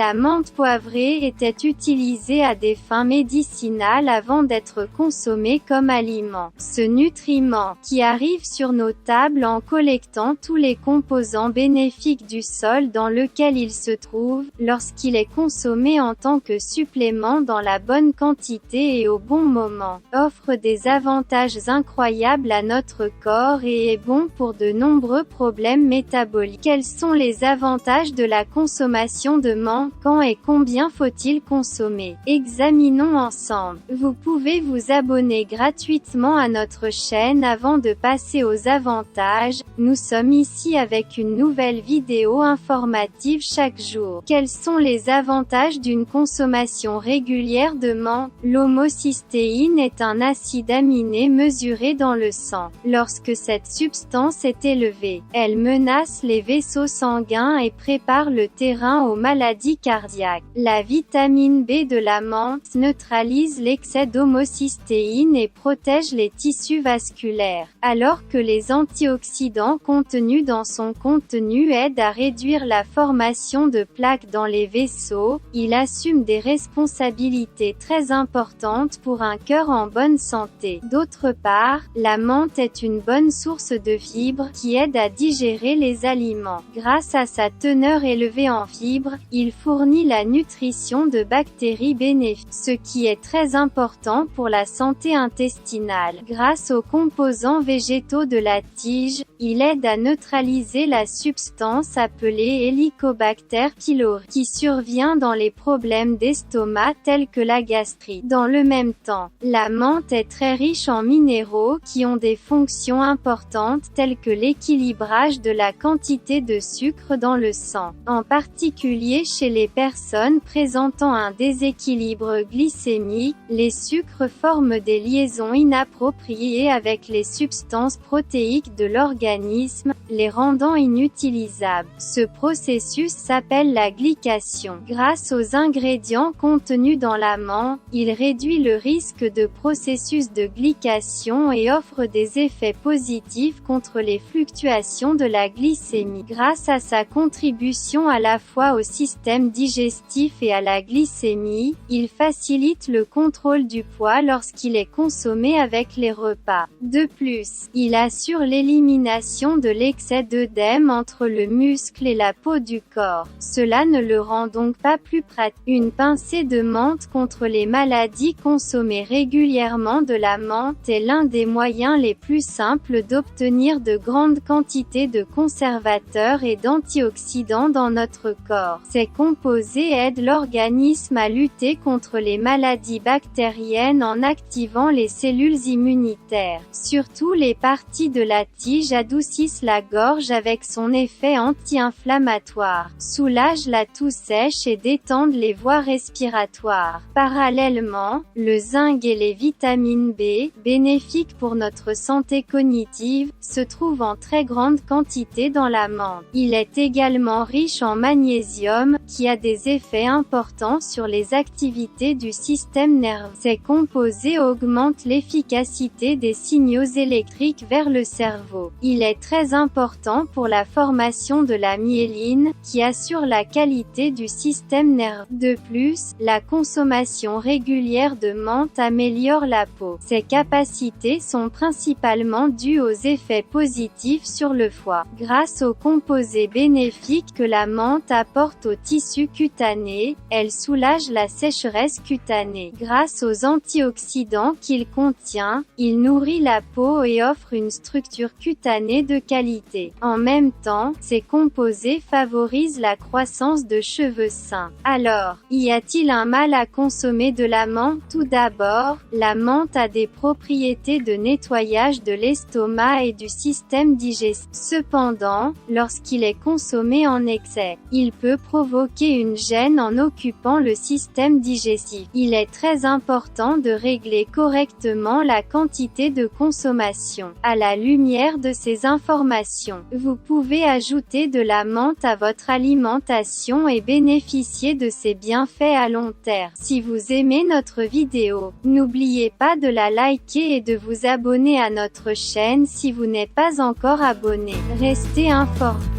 La menthe poivrée était utilisée à des fins médicinales avant d'être consommée comme aliment. Ce nutriment, qui arrive sur nos tables en collectant tous les composants bénéfiques du sol dans lequel il se trouve, lorsqu'il est consommé en tant que supplément dans la bonne quantité et au bon moment, offre des avantages incroyables à notre corps et est bon pour de nombreux problèmes métaboliques. Quels sont les avantages de la consommation de menthe? Quand et combien faut-il consommer? Examinons ensemble. Vous pouvez vous abonner gratuitement à notre chaîne avant de passer aux avantages. Nous sommes ici avec une nouvelle vidéo informative chaque jour. Quels sont les avantages d'une consommation régulière de menthe? L'homocystéine est un acide aminé mesuré dans le sang. Lorsque cette substance est élevée, elle menace les vaisseaux sanguins et prépare le terrain aux maladies cardiaques. La vitamine B de la menthe neutralise l'excès d'homocystéine et protège les tissus vasculaires, alors que les antioxydants contenus dans son contenu aident à réduire la formation de plaques dans les vaisseaux. Il assume des responsabilités très importantes pour un cœur en bonne santé. D'autre part, la menthe est une bonne source de fibres qui aide à digérer les aliments. Grâce à sa teneur élevée en fibres, il fournit la nutrition de bactéries bénéfiques, ce qui est très important pour la santé intestinale. Grâce aux composants végétaux de la tige, il aide à neutraliser la substance appelée Helicobacter pylori, qui survient dans les problèmes d'estomac tels que la gastrite. Dans le même temps, la menthe est très riche en minéraux qui ont des fonctions importantes telles que l'équilibrage de la quantité de sucre dans le sang, en particulier chez les personnes présentant un déséquilibre glycémique. Les sucres forment des liaisons inappropriées avec les substances protéiques de l'organisme, les rendant inutilisables. Ce processus s'appelle la glycation. Grâce aux ingrédients contenus dans la menthe, il réduit le risque de processus de glycation et offre des effets positifs contre les fluctuations de la glycémie. Grâce à sa contribution à la fois au système digestif et à la glycémie, il facilite le contrôle du poids lorsqu'il est consommé avec les repas. De plus, il assure l'élimination de l'excès d'œdème entre le muscle et la peau du corps. Cela ne le rend donc pas plus pratique. Une pincée de menthe contre les maladies. Consommer régulièrement de la menthe est l'un des moyens les plus simples d'obtenir de grandes quantités de conservateurs et d'antioxydants dans notre corps. Ces composés aident l'organisme à lutter contre les maladies bactériennes en activant les cellules immunitaires. Surtout les parties de la tige adoucissent la gorge avec son effet anti-inflammatoire, soulagent la toux sèche et détendent les voies respiratoires. Parallèlement, le zinc et les vitamines B, bénéfiques pour notre santé cognitive, se trouvent en très grande quantité dans la menthe. Il est également riche en magnésium, qui a des effets importants sur les activités du système nerveux. Ces composés augmentent l'efficacité des signaux électriques vers le cerveau. Il est très important pour la formation de la myéline, qui assure la qualité du système nerveux. De plus, la consommation régulière de menthe améliore la peau. Ses capacités sont principalement dues aux effets positifs sur le foie. Grâce aux composés bénéfiques que la menthe apporte au tissu cutané, elle soulage la sécheresse cutanée. Grâce aux antioxydants qu'il contient, il nourrit la peau et offre une structure cutanée de qualité. En même temps, ces composés favorisent la croissance de cheveux sains. Alors, y a-t-il un mal à consommer de la menthe? Tout d'abord, la menthe a des propriétés de nettoyage de l'estomac et du système digestif. Cependant, lorsqu'il est consommé en excès, il peut provoquer une gêne en occupant le système digestif. Il est très important de régler correctement la quantité de consommation. À la lumière de ces informations, vous pouvez ajouter de la menthe à votre alimentation et bénéficier de ses bienfaits à long terme. Si vous aimez notre vidéo, n'oubliez pas de la liker et de vous abonner à notre chaîne si vous n'êtes pas encore abonné. Restez informés.